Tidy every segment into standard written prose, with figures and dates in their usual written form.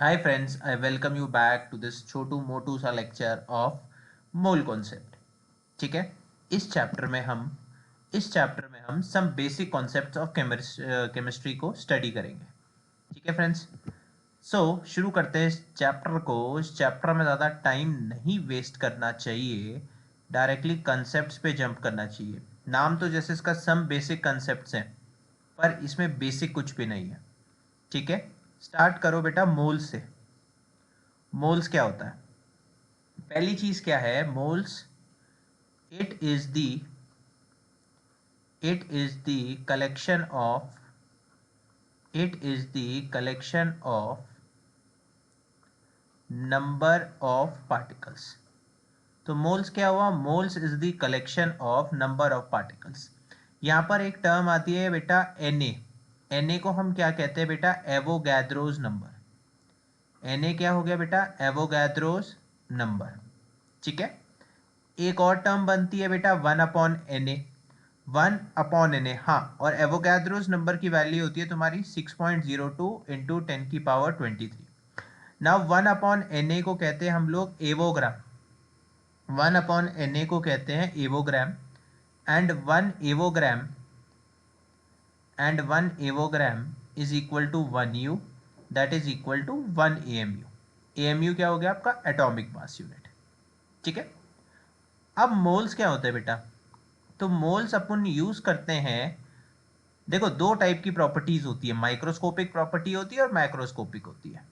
Hi friends, I welcome you back to this छोटू मोटू सा lecture of mole concept. ठीक है। इस चैप्टर में हम some basic concepts of chemistry को स्टडी करेंगे। ठीक है फ्रेंड्स। शुरू करते हैं इस चैप्टर को। इस चैप्टर में ज़्यादा टाइम नहीं वेस्ट करना चाहिए, डायरेक्टली कंसेप्ट्स पे जंप करना चाहिए। नाम तो जैसे इसका सम बेसिक कंसेप्ट्स हैं, पर इसमें बेसिक कुछ भी नहीं है। ठीक है। स्टार्ट करो बेटा मोल से। मोल्स क्या होता है? पहली चीज क्या है moles? It is the it is the collection of it is the collection of number of particles. तो मोल्स क्या हुआ? Moles is the collection of number of particles. यहां पर एक टर्म आती है बेटा Na को हम क्या कहते हैं बेटा? एवोगैद्रोज नंबर। Na क्या हो गया बेटा? एवोगैद्रोज नंबर। ठीक है। एक और टर्म बनती है बेटा 1/Na। 1/Na, हाँ। और एवोगैद्रोस नंबर की वैल्यू होती है तुम्हारी 6.02 इंटू 10⁻23। नाउ 1/Na को कहते हैं हम लोग एवोग्राम। 1/Na को कहते हैं avogram. And 1 avogram is equal to 1U, that is equal to 1 AMU। AMU क्या हो गया आपका? Atomic mass unit. ठीक है। अब मोल्स क्या होते हैं बेटा? तो मोल्स अपन यूज करते हैं। देखो, दो टाइप की प्रॉपर्टीज होती है, माइक्रोस्कोपिक प्रॉपर्टी होती है और मैक्रोस्कोपिक होती है।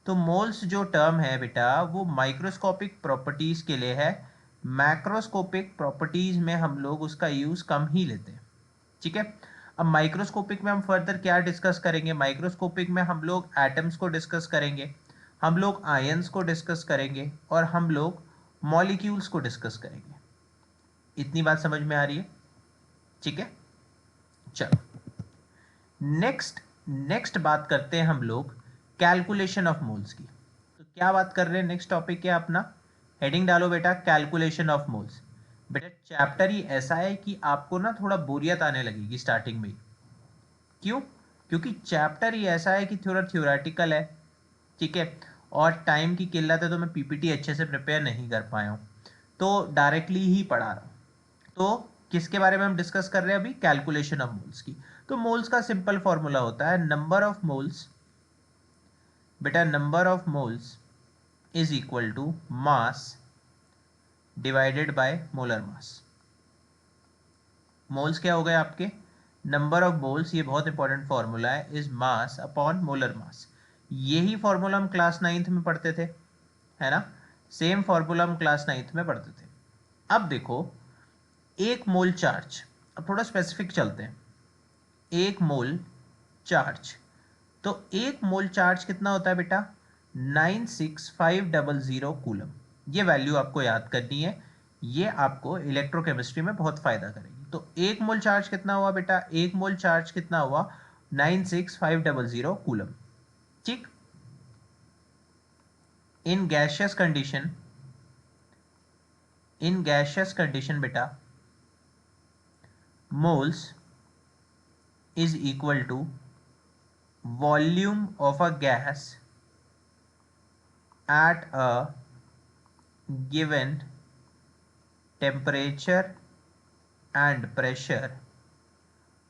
तो मोल्स जो टर्म है बेटा वो माइक्रोस्कोपिक प्रॉपर्टीज के लिए है। मैक्रोस्कोपिक प्रॉपर्टीज में हम लोग उसका यूज कम ही लेते हैं। ठीक है। अब माइक्रोस्कोपिक में हम फर्दर क्या डिस्कस करेंगे? माइक्रोस्कोपिक में हम लोग एटम्स को डिस्कस करेंगे, हम लोग आयंस को डिस्कस करेंगे और हम लोग मॉलिक्यूल्स को डिस्कस करेंगे। इतनी बात समझ में आ रही है? ठीक है। चलो नेक्स्ट नेक्स्ट बात करते हैं हम लोग कैलकुलेशन ऑफ मोल्स की। तो क्या बात कर रहे हैं? नेक्स्ट टॉपिक क्या अपना? हेडिंग डालो बेटा, कैलकुलेशन ऑफ मोल्स। बेटा चैप्टर ही ऐसा है कि आपको ना थोड़ा बोरियत आने लगेगी स्टार्टिंग में ही। क्यों? क्योंकि चैप्टर ही ऐसा है कि थोड़ा थ्योरेटिकल है। ठीक है। और टाइम की किल्लत है तो मैं पीपीटी अच्छे से प्रिपेयर नहीं कर पाया हूँ, तो डायरेक्टली ही पढ़ा रहा हूँ। तो किसके बारे में हम डिस्कस कर रहे हैं अभी? कैलकुलेशन ऑफ मोल्स की। तो मोल्स का सिंपल फॉर्मूला होता है नंबर ऑफ मोल्स। बेटा number of moles is equal to mass divided by molar mass. Moles क्या हो गए आपके? नंबर ऑफ मोल्स, ये बहुत इंपॉर्टेंट फॉर्मूला है, is mass upon molar mass. यही फॉर्मूला हम क्लास 9th में पढ़ते थे, है ना? सेम फॉर्मूला हम क्लास 9th में पढ़ते थे। अब देखो, एक मोल चार्ज, अब थोड़ा स्पेसिफिक चलते हैं। एक मोल चार्ज, तो एक मोल चार्ज कितना होता है बेटा? 96500 कूलम। ये वैल्यू आपको याद करनी है, ये आपको इलेक्ट्रोकेमिस्ट्री में बहुत फायदा करेगी। तो एक मोल चार्ज कितना हुआ बेटा? एक मोल चार्ज कितना हुआ? 96500 कूलम। ठीक। इन गैशियस कंडीशन, बेटा moles is equal to volume of a gas at a given temperature and pressure.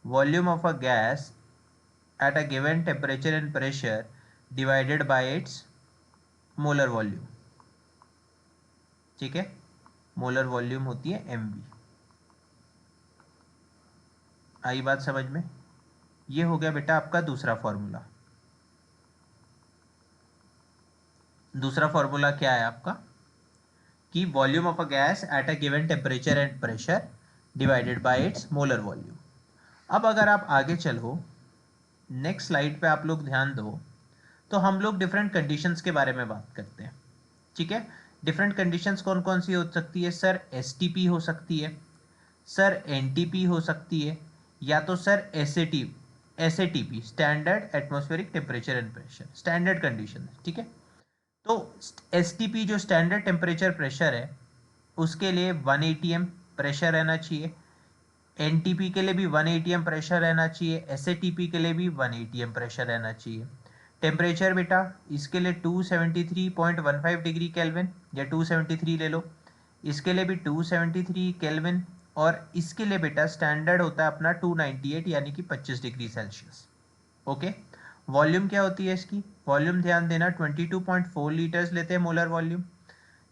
Volume of a gas at a given temperature and pressure divided by its molar volume। ठीक है। Molar volume होती है mv। आई बात समझ में? ये हो गया बेटा आपका दूसरा फॉर्मूला। दूसरा फॉर्मूला क्या है आपका? कि volume of a gas at a given temperature and pressure divided by it's molar volume. अब अगर आप आगे चलो, नेक्स्ट स्लाइड पे आप लोग ध्यान दो, तो हम लोग डिफरेंट कंडीशंस के बारे में बात करते हैं। ठीक है। डिफरेंट कंडीशंस कौन कौन सी हो सकती है? सर एसटीपी हो सकती है, सर एनटीपी हो सकती है, या तो sir SATP, standard atmospheric temperature and pressure, standard condition. ठीक है। तो एसटीपी जो स्टैंडर्ड टेम्परेचर प्रेशर है, उसके लिए 1 atm प्रेशर रहना चाहिए। एनटीपी के लिए भी 1 atm प्रेशर रहना चाहिए। एसएटीपी के लिए भी 1 atm प्रेशर रहना चाहिए। टेम्परेचर बेटा इसके लिए 273.15 डिग्री केल्विन या 273 ले लो, इसके लिए भी 273 केल्विन, और इसके लिए बेटा स्टैंडर्ड होता है अपना 298 यानी कि 25 डिग्री सेल्सियस। ओके, वॉल्यूम क्या होती है इसकी, वॉल्यूम ध्यान देना 22.4 लीटर्स लेते हैं मोलर वॉल्यूम।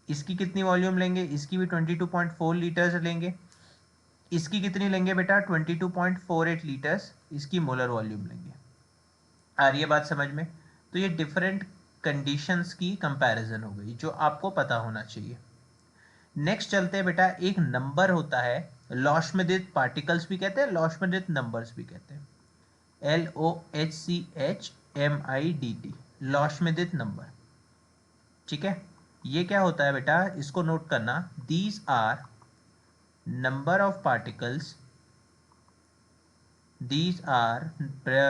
इसकी कितनी वॉल्यूम लेंगे, इसकी भी 22.4 लीटर्स लेंगे। इसकी कितनी लेंगे बेटा 22.48 लीटर्स इसकी मोलर वॉल्यूम लेंगे। आ रही है बात समझ में। तो ये डिफरेंट कंडीशंस की कंपैरिजन हो गई जो आपको पता होना चाहिए। नेक्स्ट चलते हैं बेटा, एक नंबर होता है लॉशमेदित पार्टिकल्स भी कहते हैं, लॉशमेदित नंबर्स भी कहते हैं, LOHCHMIDT, लॉशमेदित नंबर। ठीक है, ये क्या होता है बेटा, इसको नोट करना, these are number of particles, these are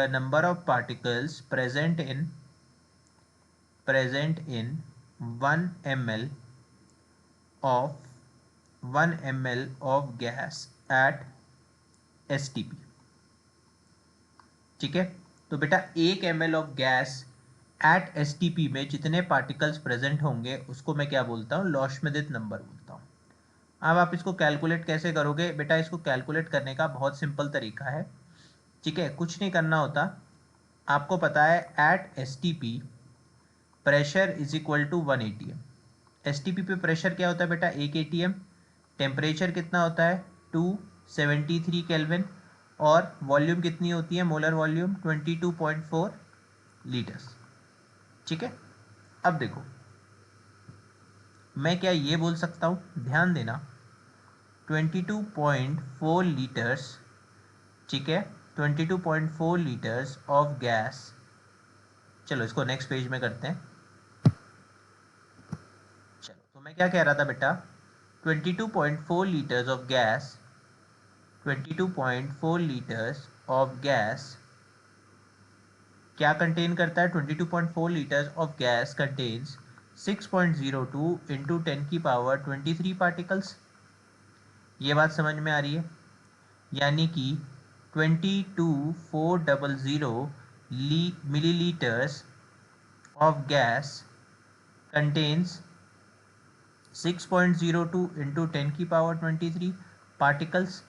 number of particles present in 1 ml of 1 ml of gas at STP। ठीक है, तो बेटा 1 ml of gas at STP में जितने पार्टिकल्स प्रेजेंट होंगे उसको मैं क्या बोलता हूँ, लॉशमेदित नंबर बोलता हूँ। अब आप इसको कैलकुलेट कैसे करोगे बेटा, इसको कैलकुलेट करने का बहुत सिंपल तरीका है। ठीक है, कुछ नहीं करना होता, आपको पता है at STP pressure is equal to 1 ATM। STP पे प्रेशर क्या होता है बेटा 1 ATM, टेम्परेचर कितना होता है 273 केल्विन, और वॉल्यूम कितनी होती है मोलर वॉल्यूम 22.4 लीटर्स। ठीक है, अब देखो मैं क्या ये बोल सकता हूँ, ध्यान देना 22.4 लीटर्स, ठीक है 22.4 लीटर्स ऑफ गैस। चलो इसको नेक्स्ट पेज में करते हैं। चलो, तो मैं क्या कह रहा था बेटा, 22.4 litres of gas, 22.4 litres of gas क्या कंटेन करता है, 22.4 litres of gas contains 6.02 into 10 की पावर 23 पार्टिकल्स। ये बात समझ में आ रही है, यानी कि 22,400 millilitres of gas contains 6.02 into 10 की पावर 23 पार्टिकल्स,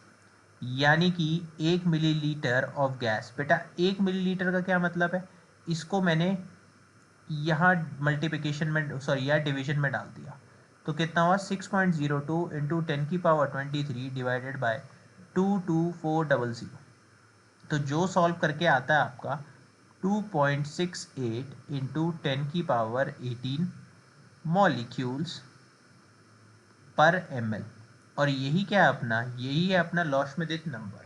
यानी कि 1 मिलीलीटर ऑफ गैस। बेटा 1 मिलीलीटर का क्या मतलब है, इसको मैंने यहाँ मल्टीप्लिकेशन में सॉरी यहाँ डिवीजन में डाल दिया, तो कितना हुआ 6.02 इंटू 10 की पावर 23 डिवाइडेड बाय 22400। तो जो सॉल्व करके आता है आपका 2.68 इंटू 10 की पावर 18 मॉलिक्यूल्स पर ml, और यही क्या है अपना, यही है अपना लॉशमेदित नंबर।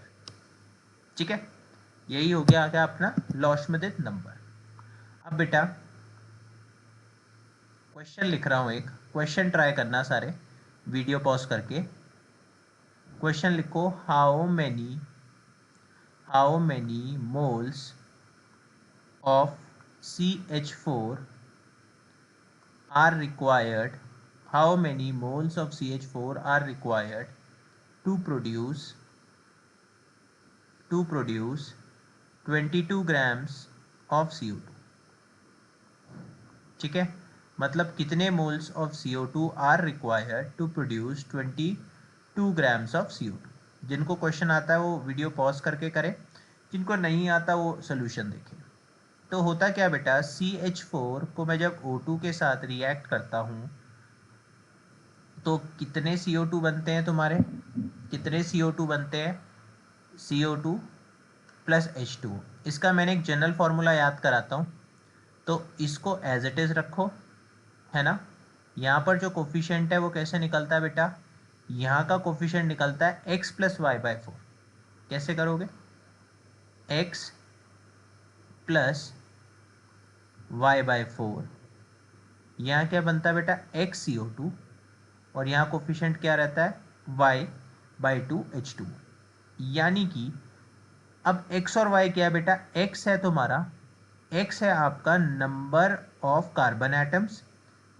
ठीक है, यही हो गया क्या अपना लॉशमेदित नंबर। अब बेटा क्वेश्चन लिख रहा हूं, एक क्वेश्चन ट्राई करना सारे, वीडियो पॉज करके क्वेश्चन लिखो, how many moles of CH4 are required, how many moles of CH4 are required to produce 22 grams of CO2। ठीक है, मतलब कितने moles of CO2 are required to produce 22 grams of CO2। जिनको question आता है वो video pause करके करें, जिनको नहीं आता वो सोल्यूशन देखें। तो होता क्या बेटा, CH4 को मैं जब O2 के साथ रिएक्ट करता हूँ तो कितने CO2 बनते हैं तुम्हारे, कितने CO2 बनते हैं, CO2 प्लस H2। इसका मैंने एक जनरल फार्मूला याद कराता हूँ, तो इसको एज इट इज़ रखो, है ना। यहाँ पर जो कोफिशिएंट है वो कैसे निकलता है बेटा, यहाँ का कोफिशिएंट निकलता है x प्लस वाई बाई 4। कैसे करोगे, x प्लस वाई बाई 4, यहाँ क्या बनता है बेटा x CO2, और यहाँ कोफिशिएंट क्या रहता है y बाई 2 H2। यानी कि अब x और y क्या है बेटा, x है तुम्हारा, x है आपका नंबर ऑफ कार्बन एटम्स,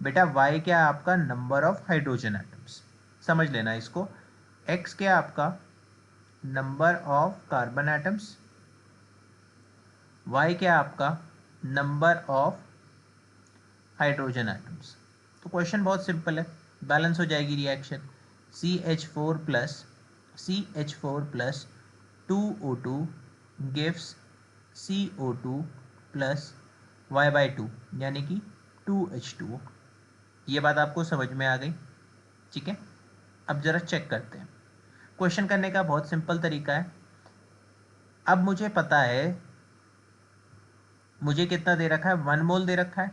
बेटा y क्या है आपका नंबर ऑफ हाइड्रोजन एटम्स। समझ लेना इसको, x क्या है आपका number of carbon atoms, y क्या है आपका नंबर ऑफ हाइड्रोजन एटम्स। तो क्वेश्चन बहुत सिंपल है, बैलेंस हो जाएगी reaction. CH4 plus 2O2 gives CO2 plus Y/2 यानी कि 2H2O। ये बात आपको समझ में आ गई, ठीक है। अब जरा चेक करते हैं। क्वेश्चन करने का बहुत सिंपल तरीका है। अब मुझे पता है, मुझे कितना दे रखा है, 1 मोल दे रखा है,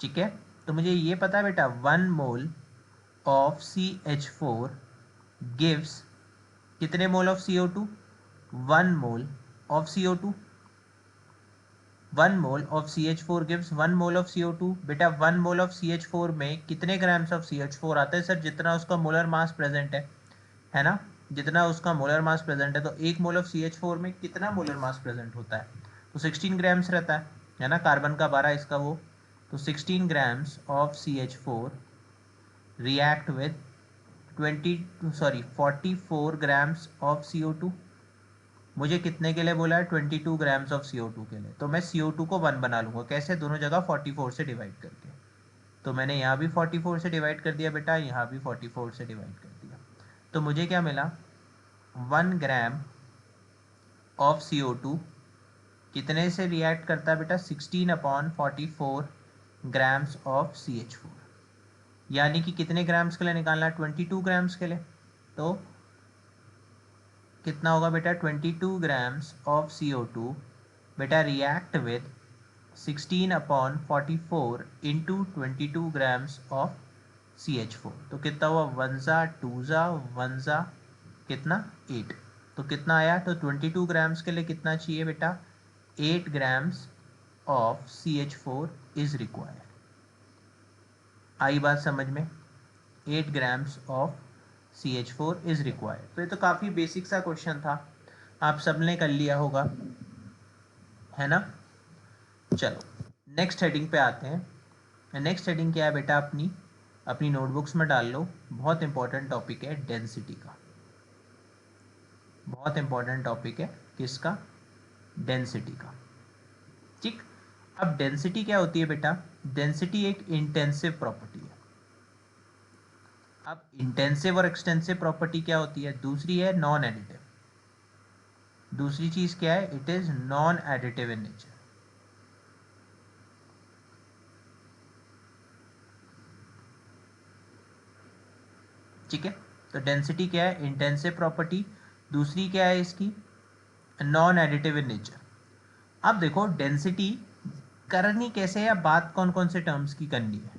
ठीक है। तो मुझे ये पता है बेटा 1 मोल ऑफ CH4 गिव्स कितने mole of CO2, 1 mole of CO2। 1 mole of CH4 gives 1 mole of CO2। बेटा 1 मोल ऑफ CH4 में कितने ग्राम्स ऑफ CH4 आता है सर, जितना उसका मोलर मास प्रेजेंट है ना, जितना उसका मोलर मास प्रेजेंट है। तो 1 मोल ऑफ CH4 में कितना मोलर मास प्रेजेंट होता है, तो 16 ग्राम्स रहता है ना, कार्बन का 12 इसका वो। तो 16 grams of CH4 react with 44 grams of CO2। मुझे कितने के लिए बोला है, 22 ग्राम्स ऑफ CO2 के लिए। तो मैं CO2 को 1 बना लूँगा, कैसे, दोनों जगह 44 से डिवाइड करके। तो मैंने यहाँ भी 44 से डिवाइड कर दिया बेटा, यहाँ भी 44 से डिवाइड कर दिया। तो मुझे क्या मिला, 1 ग्राम ऑफ CO2 कितने से रिएक्ट करता है बेटा, 16/44 ग्राम्स ऑफ CH4। यानी कि कितने ग्राम्स के लिए निकालना है, 22 ग्राम्स के लिए। तो कितना होगा बेटा, 22 ग्राम्स ऑफ CO2 बेटा react with 16/44 into 22 grams of CH4। तो कितना हुआ, 1 ज़ा 2 ज़ा 1 ज़ा कितना 8। तो कितना आया, तो 22 ग्राम्स के लिए कितना चाहिए बेटा, 8 grams of CH4 is required. आई बात समझ में, 8 grams of CH4 is required. तो ये तो काफ़ी बेसिक सा क्वेश्चन था, आप सबने कर लिया होगा, है ना। चलो नेक्स्ट हेडिंग पे आते हैं। नेक्स्ट हेडिंग क्या है बेटा, अपनी अपनी नोटबुक्स में डाल लो। बहुत इंपॉर्टेंट टॉपिक है डेंसिटी का, बहुत इंपॉर्टेंट टॉपिक है किसका, डेंसिटी का, ठीक। अब डेंसिटी क्या होती है बेटा, डेंसिटी एक इंटेंसिव प्रॉपर्टी है। अब इंटेंसिव और एक्सटेंसिव प्रॉपर्टी क्या होती है, दूसरी है नॉन एडिटिव। दूसरी चीज क्या है, it is non additive in nature, ठीक है। तो डेंसिटी क्या है, इंटेंसिव प्रॉपर्टी, दूसरी क्या है इसकी, नॉन एडिटिव इन नेचर। अब देखो डेंसिटी करनी कैसे है, या बात कौन कौन से टर्म्स की करनी है,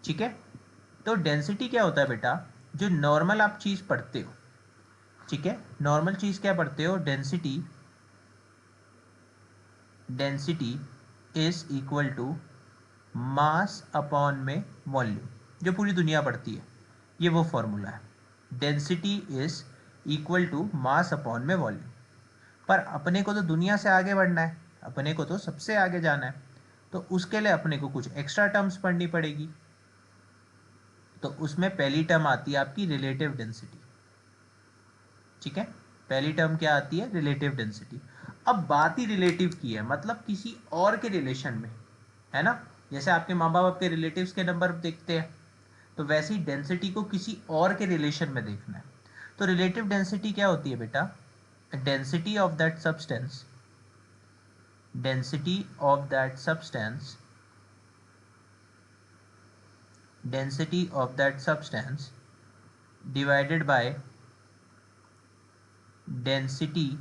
ठीक है। तो डेंसिटी क्या होता है बेटा, जो नॉर्मल आप चीज पढ़ते हो, ठीक है। नॉर्मल चीज क्या पढ़ते हो, density, density is equal to mass upon में वॉल्यूम, जो पूरी दुनिया पढ़ती है, ये वो फॉर्मूला है। Density is equal to mass upon में वॉल्यूम। पर अपने को तो दुनिया से आगे बढ़ना है, अपने को तो सबसे आगे जाना है, तो उसके लिए अपने को कुछ एक्स्ट्रा टर्म्स पढ़नी पड़ेगी। तो उसमें पहली टर्म आती है आपकी रिलेटिव डेंसिटी, ठीक है। पहली टर्म क्या आती है, रिलेटिव डेंसिटी। अब बात ही रिलेटिव की है, मतलब किसी और के रिलेशन में, है ना। जैसे आपके माँ बाप आपके रिलेटिव्स के नंबर देखते हैं, तो वैसे ही डेंसिटी को किसी और के रिलेशन में देखना है। तो रिलेटिव डेंसिटी क्या होती है बेटा, density of that substance, density of that substance, density of that substance divided by density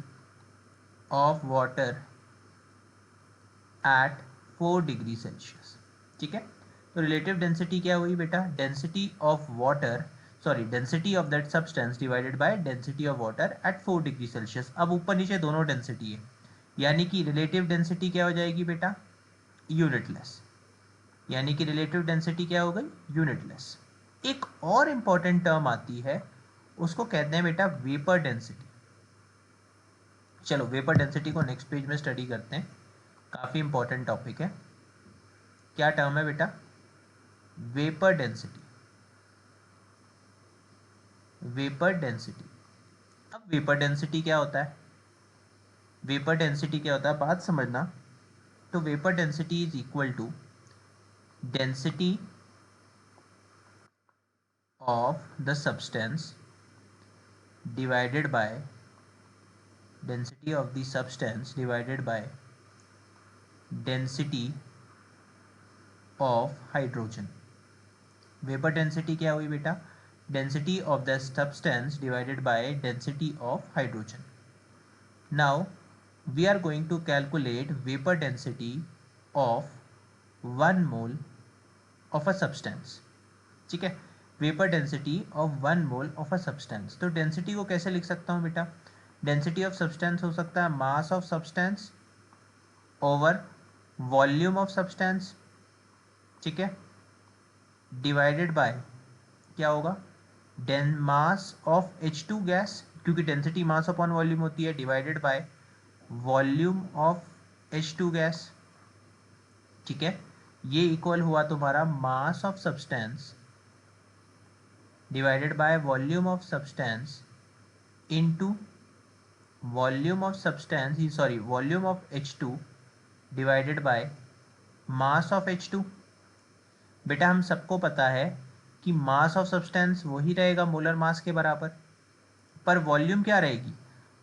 of water at 4 degree Celsius, ठीक है। तो रिलेटिव डेंसिटी क्या हुई बेटा, density of water, sorry density of that substance divided by density of water at 4 degree Celsius. अब ऊपर नीचे दोनों डेंसिटी है, यानी कि रिलेटिव डेंसिटी क्या हो जाएगी बेटा, यूनिटलेस। यानी कि रिलेटिव डेंसिटी क्या हो गई, यूनिटलेस। एक और इंपॉर्टेंट टर्म आती है, उसको कहते हैं बेटा वेपर डेंसिटी। चलो वेपर डेंसिटी को नेक्स्ट पेज में स्टडी करते हैं, काफ़ी इंपॉर्टेंट टॉपिक है। क्या टर्म है बेटा, वेपर डेंसिटी, वेपर डेंसिटी। अब वेपर डेंसिटी क्या होता है, वेपर डेंसिटी क्या होता है, बात समझना। तो vapour density is equal to density of the substance divided by density of the substance divided by density of hydrogen. Vapor density क्या हुई बेटा? Density of the substance divided by density of hydrogen. Now we are going to calculate vapor density of 1 mole of a substance. ठीक है, vapour density of 1 mole of a substance. तो density को कैसे लिख सकता हूँ बेटा? डेंसिटी ऑफ सब्सटेंस हो सकता है mass of substance over volume of substance, ठीक है, डिवाइडेड बाय क्या होगा? Then mass of H2 gas, क्योंकि डेंसिटी मास अपॉन वॉल्यूम होती है, divided by volume of H2 gas. ठीक है, ये इक्वल हुआ तुम्हारा mass of substance divided by volume of substance into volume of substance, sorry, volume of H2 divided by mass of H2. बेटा हम सबको पता है कि मास ऑफ सब्सटेंस वही रहेगा मोलर मास के बराबर, पर वॉल्यूम क्या रहेगी?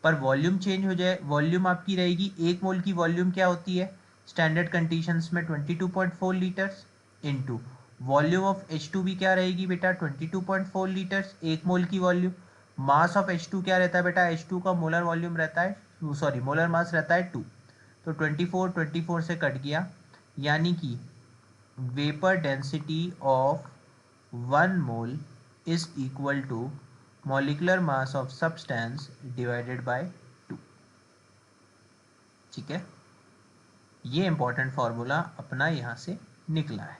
पर वॉल्यूम चेंज हो जाए. वॉल्यूम आपकी रहेगी, एक मोल की वॉल्यूम क्या होती है स्टैंडर्ड कंडीशंस में? 22.4 litres into volume of H2 भी क्या रहेगी बेटा? 22.4 लीटर्स, एक मोल की वॉल्यूम. मास ऑफ H2 क्या रहता है बेटा? H2 का मोलर वॉल्यूम रहता है, सॉरी मोलर मास रहता है 2. तो 24 से कट गया, यानी कि vapour density of 1 mole is equal to molecular mass of substance divided by 2. ठीक है, ये इंपॉर्टेंट फॉर्मूला अपना यहां से निकला है.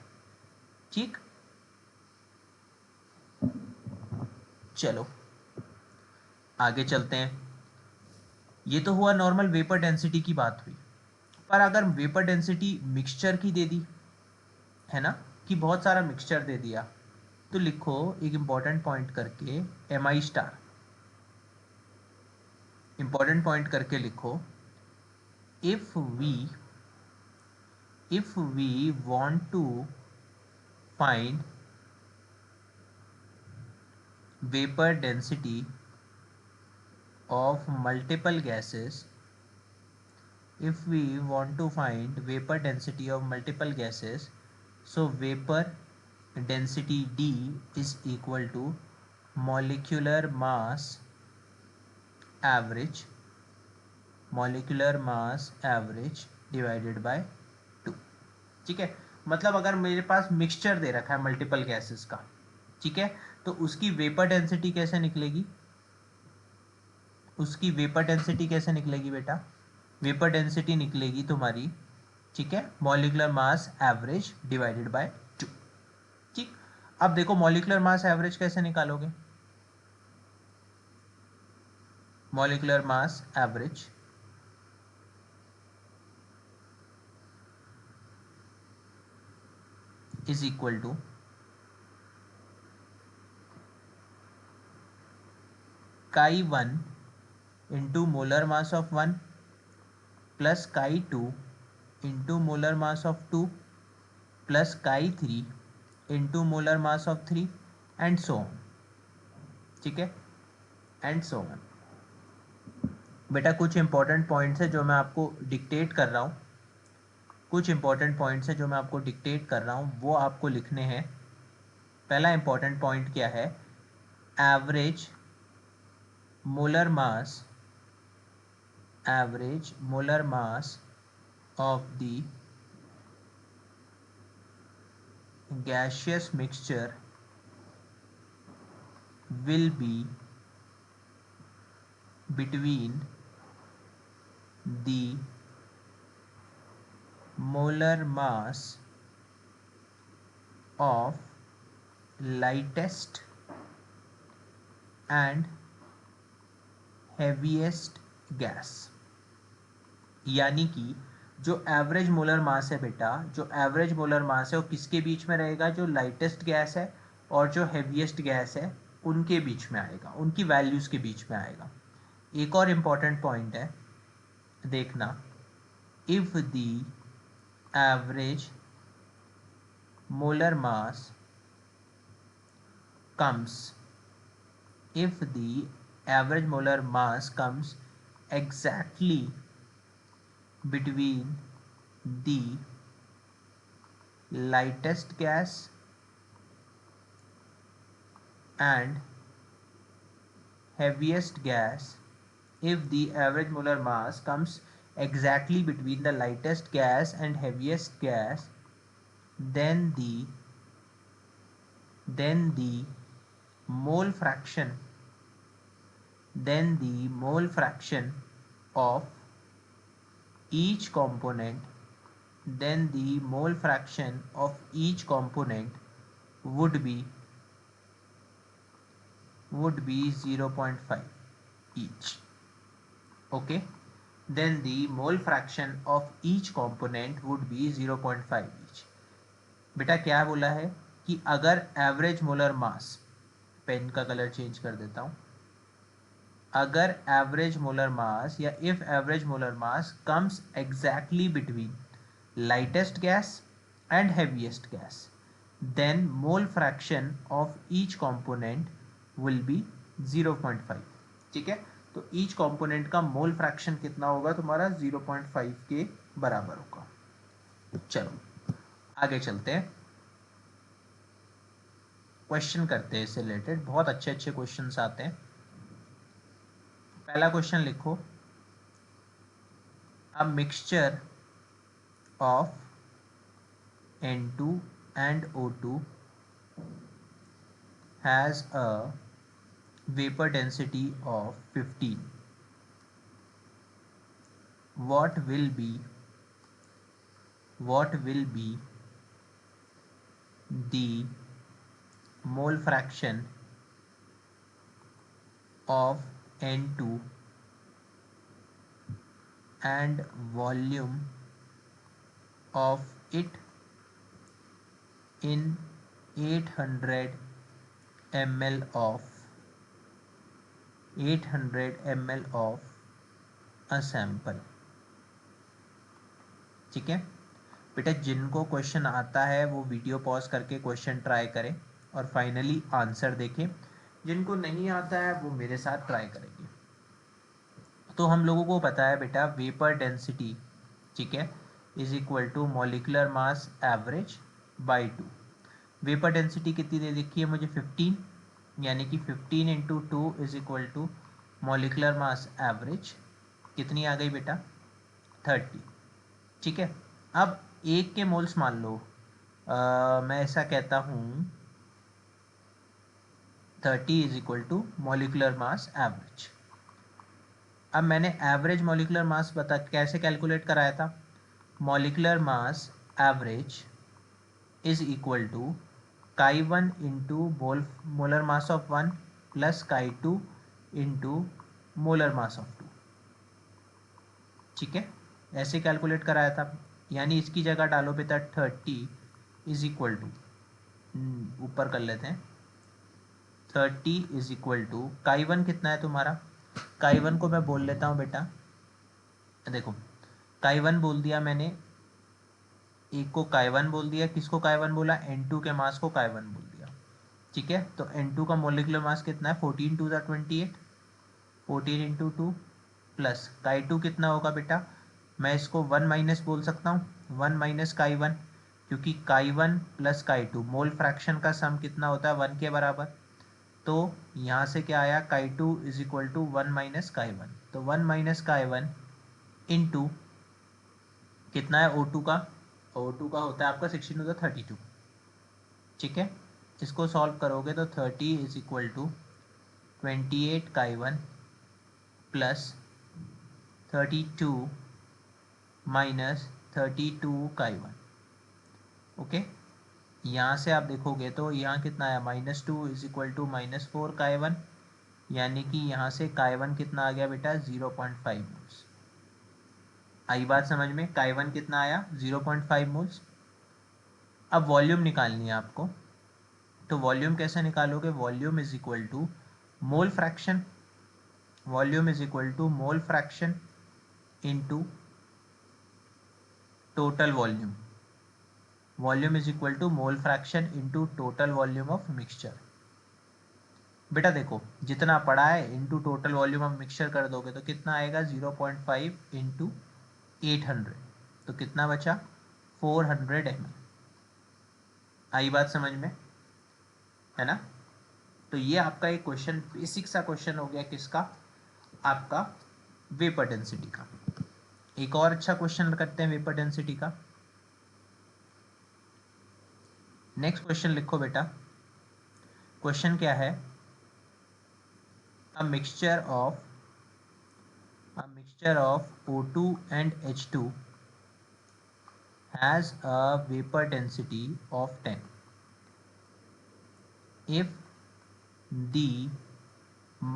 ठीक, चलो आगे चलते हैं. ये तो हुआ नॉर्मल वेपर डेंसिटी की बात हुई, पर अगर वेपर डेंसिटी मिक्सचर की दे दी है ना, कि बहुत सारा मिक्सचर दे दिया, तो लिखो एक इंपॉर्टेंट पॉइंट करके MI स्टार, इंपॉर्टेंट पॉइंट करके लिखो. if we want to find vapor density of multiple gases, if we want to find vapor density of multiple gases, so vapor density D is equal to molecular mass average divided by 2. ठीक है, मतलब अगर मेरे पास mixture दे रखा है multiple gases का, ठीक है, तो उसकी वेपर डेंसिटी कैसे निकलेगी? उसकी वेपर डेंसिटी कैसे निकलेगी बेटा? वेपर डेंसिटी निकलेगी तुम्हारी, ठीक है, molecular mass average divided by 2. ठीक, अब देखो मॉलिक्यूलर मास एवरेज कैसे निकालोगे? Molecular mass average is equal to chi1 into molar mass of 1 plus chi2 into molar mass of 2 plus chi3 into molar mass of 3 and so on. ठीक है, and so on. बेटा कुछ important points है जो मैं आपको dictate कर रहा हूँ, वो आपको लिखने हैं. पहला इंपॉर्टेंट पॉइंट क्या है? Average molar mass of the gaseous mixture will be between the molar mass of lightest and heaviest gas. यानी कि जो एवरेज मोलर मास है बेटा, जो एवरेज मोलर मास है वो किसके बीच में रहेगा? जो लाइटेस्ट गैस है और जो हेवीएस्ट गैस है उनके बीच में आएगा, उनकी वैल्यूज़ के बीच में आएगा. एक और इम्पॉर्टेंट पॉइंट है, देखना. If the average molar mass comes, if the average molar mass comes exactly between the lightest gas and heaviest gas, if the average molar mass comes exactly between the lightest gas and heaviest gas, then the mole fraction of each component would be 0.5 each. Okay, then the mole fraction of each component would be 0.5 each. बेटा क्या बोला है कि अगर average molar mass, pen का colour change कर देता हूं, अगर एवरेज मोलर मास या if average molar mass comes exactly between lightest gas and heaviest gas, then mole fraction of each component will be 0.5. ठीक है, तो each component का mole fraction कितना होगा तुम्हारा 0.5 के बराबर होगा. चलो आगे चलते हैं, क्वेश्चन करते हैं इससे रिलेटेड. बहुत अच्छे अच्छे क्वेश्चंस आते हैं. पहला क्वेश्चन लिखो, a mixture of N2 and O2 has a vapor density of 15. What will be the mole fraction of N2 and volume of it in 800 ml of a sample. ठीक है बेटा, जिनको क्वेश्चन आता है वो वीडियो पॉज करके question try करें और फाइनली आंसर देखें. जिनको नहीं आता है वो मेरे साथ ट्राई करेंगे. तो हम लोगों को पता है बेटा वेपर डेंसिटी, ठीक है, is equal to molecular mass average by 2. Vapour density कितनी दे रखी है मुझे 15, यानी कि 15 into 2 is equal to molecular mass average कितनी आ गई बेटा 30. ठीक है, अब एक के मोल्स मान लो, मैं ऐसा कहता हूँ 30 is equal to molecular mass average. अब मैंने एवरेज मॉलिकुलर मास बता कैसे कैलकुलेट कराया था, molecular mass average is equal to chi 1 into molar mass of 1 plus chi 2 into molar mass of 2. ठीक है, ऐसे कैलकुलेट कराया था. यानी इसकी जगह डालो बेटा 30 इज इक्वल टू, ऊपर कर लेते हैं, 30 इज इक्वल टू काई 1 कितना है तुम्हारा, काई 1 को मैं बोल लेता हूँ बेटा, देखो काई 1 बोल दिया मैंने, एक को काई 1 बोल दिया, किसको काई 1 बोला, N2 के मास को काई 1 बोल दिया. ठीक है, तो N2 का मोलिकुलर मास कितना है 14 to the 28, 14 into 2 plus chi 2 कितना होगा बेटा, मैं इसको 1 माइनस बोल सकता हूँ, 1 माइनस काई 1, क्योंकि काई 1 प्लस काई 2 मोल फ्रैक्शन का सम कितना होता है 1 के बराबर. तो यहाँ से क्या आया, काई 2 इज इक्वल टू 1 माइनस काई 1, तो 1 माइनस काई 1 इंटू कितना है O2 का, O2 का होता है आपका 16 टू द 32. ठीक है, इसको सॉल्व करोगे तो 30 इज इक्वल टू 28 काई 1 प्लस 32 माइनस 32 काई 1. ओके, यहाँ से आप देखोगे तो यहाँ कितना आया -2 इज इक्वल टू -4 काई 1, यानी कि यहाँ से काई 1 कितना आ गया बेटा 0.5 मोल्स. आई बात समझ में, काई 1 कितना आया 0.5 मोल्स. अब वॉल्यूम निकालनी है आपको, तो वॉल्यूम कैसे निकालोगे, volume is equal to mole fraction, volume is equal to mole fraction into total volume, volume is equal to mole fraction into total volume of mixture. बेटा देखो जितना पड़ा है into total volume of mixture कर दोगे तो कितना आएगा 0.5 इंटू 800, तो कितना बचा 400 ml। आई बात समझ में, है ना। तो ये आपका एक क्वेश्चन, बेसिक सा क्वेश्चन हो गया किसका, आपका वेपर डेंसिटी का। एक और अच्छा क्वेश्चन करते हैं वेपर डेंसिटी का। नेक्स्ट क्वेश्चन लिखो बेटा, क्वेश्चन क्या है, a mixture of O2 and H2 has a vapor density of 10 if the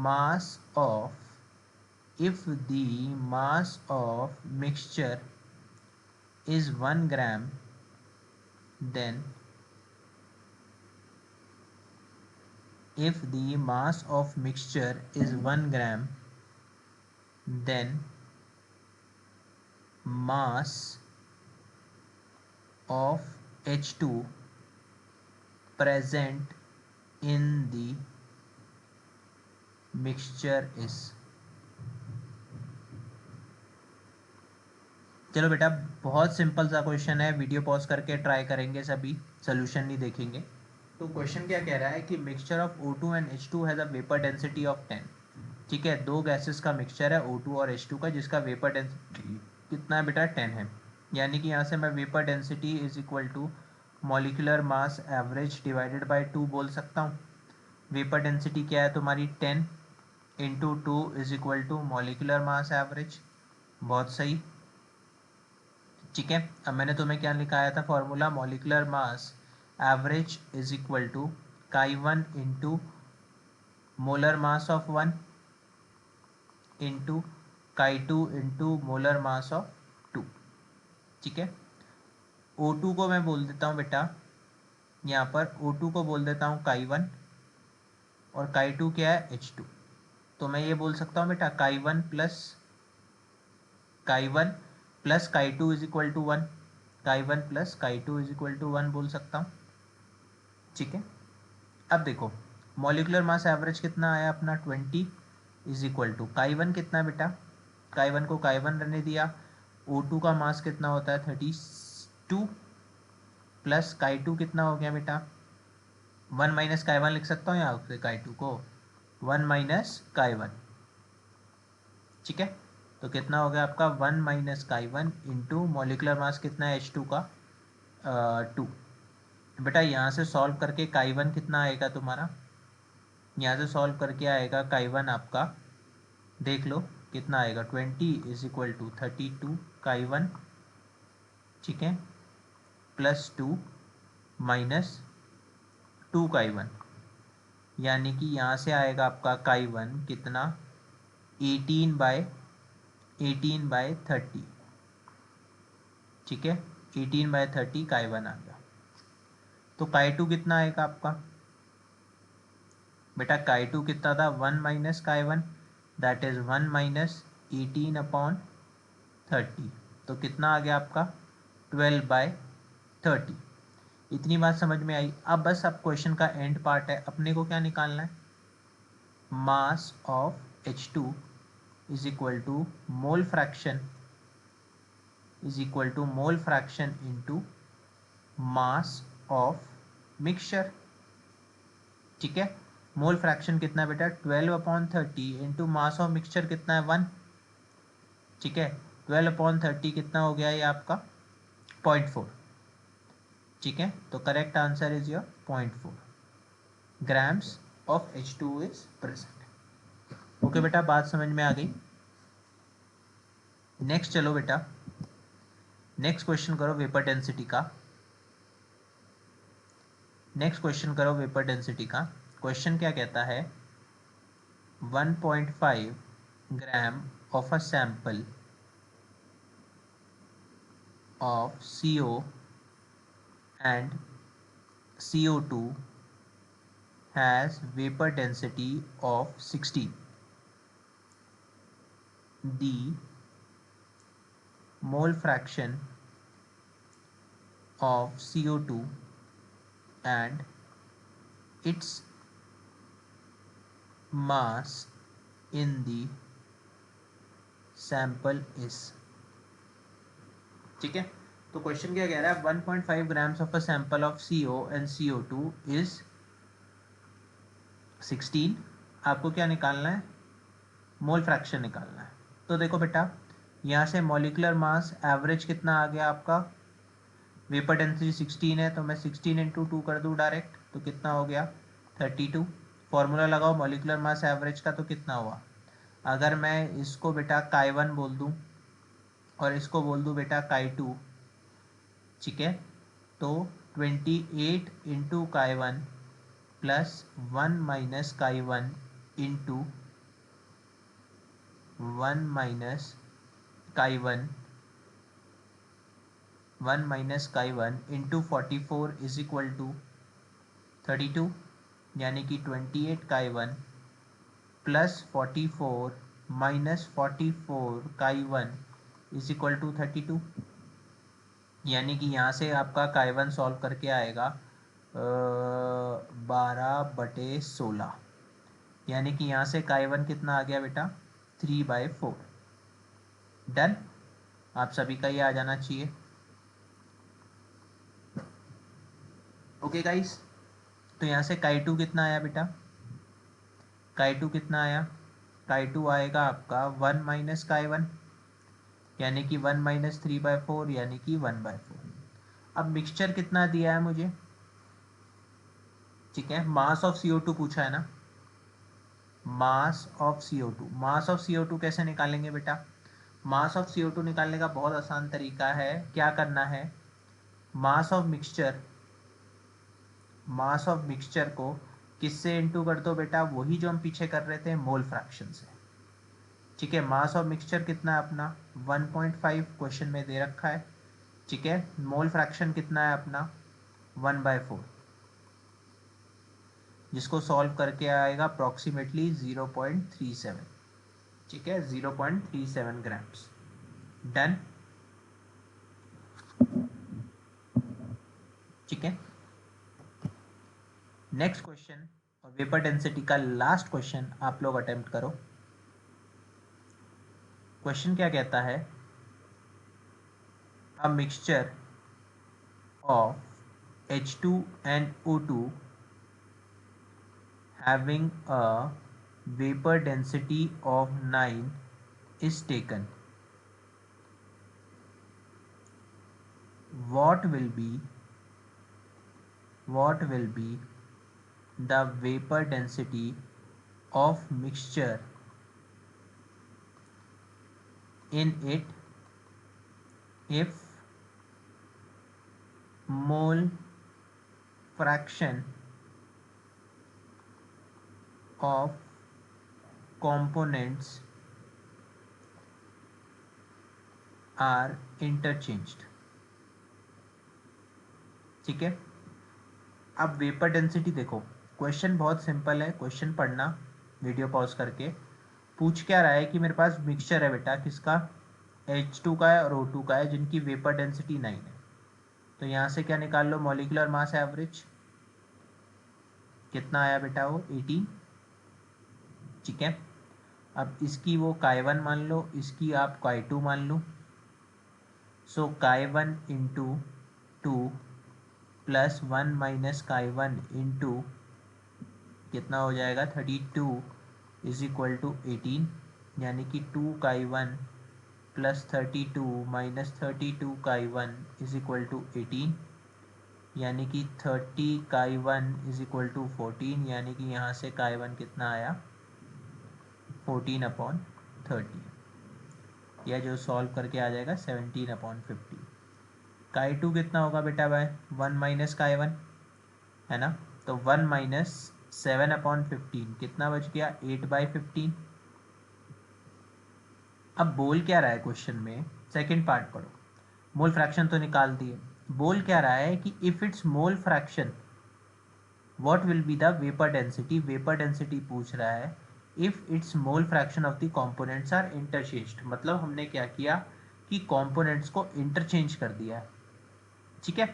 mass of mixture is 1 gram, then if the mass of mixture is 1 gram, then mass of H2 present in the mixture is। चलो बेटा बहुत simple सा question है, video pause करके try करेंगे, सभी solution नहीं देखेंगे। तो क्वेश्चन क्या कह रहा है कि mixture of O2 and H2 has a vapour density of 10। ठीक है, दो गैसेस का मिक्सचर है O2 और H2 का, जिसका वेपर डेंसिटी कितना है बेटा 10 है। यानी कि यहाँ से मैं vapour density is equal to molecular mass average divided by 2 बोल सकता हूँ। वेपर डेंसिटी क्या है तुम्हारी 10 into 2 is equal to molecular mass average. बहुत सही, ठीक है। अब मैंने तुम्हें क्या लिखाया था formula, molecular mass average is equal to Chi1 into molar mass of 1 into Chi2 into molar mass of 2। ठीक है, O2 को मैं बोल देता हूँ बेटा, यहाँ पर O2 को बोल देता हूँ Chi1 और Chi2 क्या है H2। तो मैं ये बोल सकता हूँ बेटा Chi1 plus Chi2 is equal to 1, Chi1 plus Chi2 is equal to 1 बोल सकता हूँ। ठीक है, अब देखो मॉलिकुलर मास एवरेज कितना आया अपना 20 इज इक्वल टू Chi1 कितना है बेटा, Chi1 को Chi1 रहने दिया, O2 का मास कितना होता है 32 प्लस Chi2 कितना हो गया बेटा 1 माइनस Chi1 लिख सकता हूँ यहाँ पे Chi2 को 1 माइनस Chi1। ठीक है, तो कितना हो गया आपका 1 minus Chi1 into molecular mass कितना है H2 का 2। बेटा यहाँ से सॉल्व करके Chi1 कितना आएगा तुम्हारा, यहाँ से सॉल्व करके आएगा Chi1 आपका, देख लो कितना आएगा 20 इज इक्वल टू 32 Chi1, ठीक है, प्लस 2 माइनस 2 Chi1, यानी कि यहाँ से आएगा आपका Chi1 कितना 18/30। ठीक है, 18/30 Chi1 आ गया। तो Chi2 कितना आएगा आपका बेटा, Chi2 कितना था 1 minus Chi1, that is 1 minus 18/30। तो कितना आ गया आपका 12/30। इतनी बात समझ में आई। अब बस अब क्वेश्चन का एंड पार्ट है, अपने को क्या निकालना है, mass of H2 is equal to mole fraction into mass of mixture. ठीक है, मोल फ्रैक्शन कितना है बेटा 12/30 इंटू मास ऑफ मिक्सचर कितना है 1। ठीक है, 12/30 कितना हो गया ये आपका 0.4। ठीक है, तो correct answer is your 0.4 grams of H2 is present. Okay बेटा, बात समझ में आ गई। नेक्स्ट चलो बेटा, नेक्स्ट क्वेश्चन करो वेपर डेंसिटी का। क्वेश्चन क्या कहता है, 1.5 gram of a sample of CO and CO2 has vapor density of 16. The mole fraction of CO2 and its mass in the sample is। ठीक है, तो क्वेश्चन क्या कह रहा है, 1.5 grams of a sample of CO and CO2 is 16। आपको क्या निकालना है, मोल फ्रैक्शन निकालना है। तो देखो बेटा, यहाँ से मॉलिकुलर मास एवरेज कितना आ गया आपका, वेपर डेंसिटी 16 है तो मैं 16 इंटू 2 कर दूँ डायरेक्ट, तो कितना हो गया 32। फॉर्मूला लगाओ मॉलिकुलर मास एवरेज का, तो कितना हुआ, अगर मैं इसको बेटा काई 1 बोल दूँ और इसको बोल दूँ बेटा काई 2, ठीक है, तो 28 इंटू काई 1 प्लस 1 माइनस काई 1 इंटू 1 माइनस काई 1 1 माइनस काई 1 इंटू 44 इज इक्वल टू 32, यानी कि 28 काई 1 प्लस 44 माइनस 44 काई 1 इज इक्वल टू 32, यानी कि यहाँ से आपका काई 1 सॉल्व करके आएगा 12/16, यानी कि यहाँ से काई 1 कितना आ गया बेटा 3/4। डन, आप सभी का ये आ जाना चाहिए। ओके गाइस, तो यहाँ से काई 2 कितना आया बेटा, काई 2 कितना आया, काई 2 आएगा आपका 1 माइनस काई 1, यानी कि 1 माइनस 3/4, यानी कि 1/4। अब मिक्सचर कितना दिया है मुझे, ठीक है, मास ऑफ CO2 पूछा है ना, mass of CO2, mass of CO2 कैसे निकालेंगे बेटा, मास ऑफ CO2 निकालने का बहुत आसान तरीका है, क्या करना है, mass of mixture, mass of mixture को किससे इंटू कर दो बेटा, वही जो हम पीछे कर रहे थे मोल फ्रैक्शन से। ठीक है, मास ऑफ मिक्सचर कितना है अपना 1.5 क्वेश्चन में दे रखा है, ठीक है, मोल फ्रैक्शन कितना है अपना 1/4, जिसको सॉल्व करके आएगा अप्रॉक्सीमेटली 0.37, ठीक है, 0.37 ग्राम्स। डन, ठीक है। नेक्स्ट क्वेश्चन और वेपर डेंसिटी का लास्ट क्वेश्चन आप लोग अटेम्प्ट करो। क्वेश्चन क्या कहता है, a mixture of H2 and O2 having a vapor density of 9 is taken. What will be the vapor density of mixture in it if mole fraction of components are interchanged। ठीक है, अब vapour density देखो, question बहुत simple है, question पढ़ना video pause करके। पूछ क्या रहा है कि मेरे पास मिक्सचर है बेटा किसका, H2 का है और O2 का है, जिनकी वेपर डेंसिटी 9 है। तो यहाँ से क्या निकाल लो, मॉलिकुलर मास एवरेज कितना आया बेटा, वो 18, ठीक है। अब इसकी वो काई 1 मान लो, इसकी आप काई 2 मान लो, सो काई 1 इंटू 2 प्लस 1 माइनस काई 1 इंटू कितना हो जाएगा 32 इज इक्वल टू 18, यानी कि 2 काई 1 प्लस 32 माइनस 32 काई 1 इज इक्वल टू 18, यानी कि 30 काई 1 इज इक्वल टू 14, यानी कि यहाँ से काई 1 कितना आया 14/30, या जो सॉल्व करके आ जाएगा 17/50। काई 2 कितना होगा बेटा भाई 1 माइनस काई 1 है ना, तो 1 माइनस 7/15 कितना बच गया 8/15। अब बोल क्या रहा है क्वेश्चन में, सेकंड पार्ट पढ़ो, मोल फ्रैक्शन तो निकाल दिए, बोल क्या रहा है कि if it's mole fraction what will be the vapour density, vapour density पूछ रहा है if it's mole fraction of the components are interchanged, मतलब हमने क्या किया कि कंपोनेंट्स को इंटरचेंज कर दिया है, ठीक है।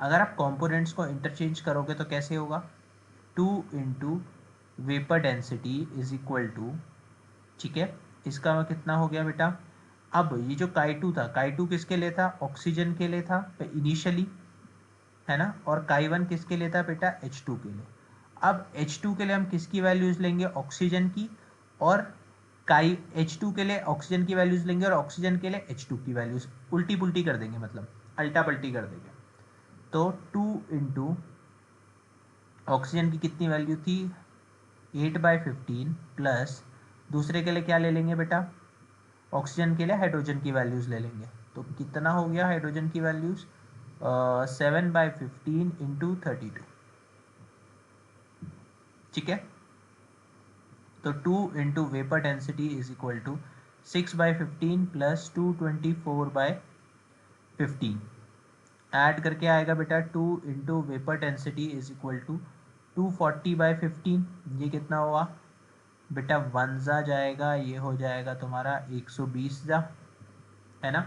अगर आप कंपोनेंट्स को इंटरचेंज करोगे तो कैसे होगा, 2 into vapour density is equal to, ठीक है, इसका कितना हो गया बेटा, अब ये जो काई 2 था, काई 2 किसके लिए था, ऑक्सीजन के लिए था इनिशियली, है ना, और काई 1 किसके लिए था बेटा, H2 के लिए। अब H2 के लिए हम किसकी वैल्यूज लेंगे, ऑक्सीजन की, और काई H2 के लिए ऑक्सीजन की वैल्यूज लेंगे और ऑक्सीजन के लिए H2 की वैल्यूज उल्टी पुल्टी कर देंगे, मतलब अल्टा पल्टी कर देंगे। तो 2 इंटू ऑक्सीजन की कितनी वैल्यू थी, 8/15 प्लस दूसरे के लिए क्या ले लेंगे बेटा, ऑक्सीजन के लिए हाइड्रोजन की वैल्यूज ले लेंगे। तो कितना हो गया हाइड्रोजन की वैल्यूज, 7/15 इंटू 32, ठीक है। तो 2 into vapour density is equal to 6/15 plus 224/15, add करके आएगा बेटा 2 into vapour density is equal to 240/15, ये कितना हुआ बेटा, 1 जा जाएगा, ये हो जाएगा तुम्हारा 120 जा, है ना,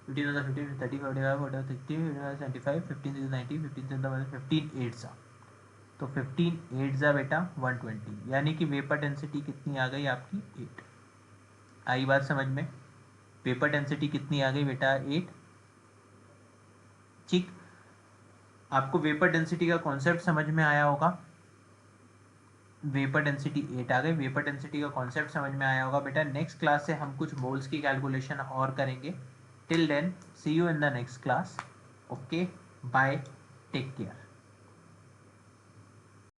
15 15 30 45 40 60 75 15 90 15 15 8 सा, तो 15 8 जा बेटा 120, यानी कि वेपर डेंसिटी कितनी आ गई आपकी 8। आई बात समझ में, वेपर डेंसिटी कितनी आ गई बेटा 8, ठीक। आपको वेपर डेंसिटी का कॉन्सेप्ट समझ में आया होगा, वेपर डेंसिटी 8 आ गई, वेपर डेंसिटी का कॉन्सेप्ट समझ में आया होगा बेटा। नेक्स्ट क्लास से हम कुछ मोल्स की कैलकुलेशन और करेंगे। Till then see you in the next class, okay, bye, take care.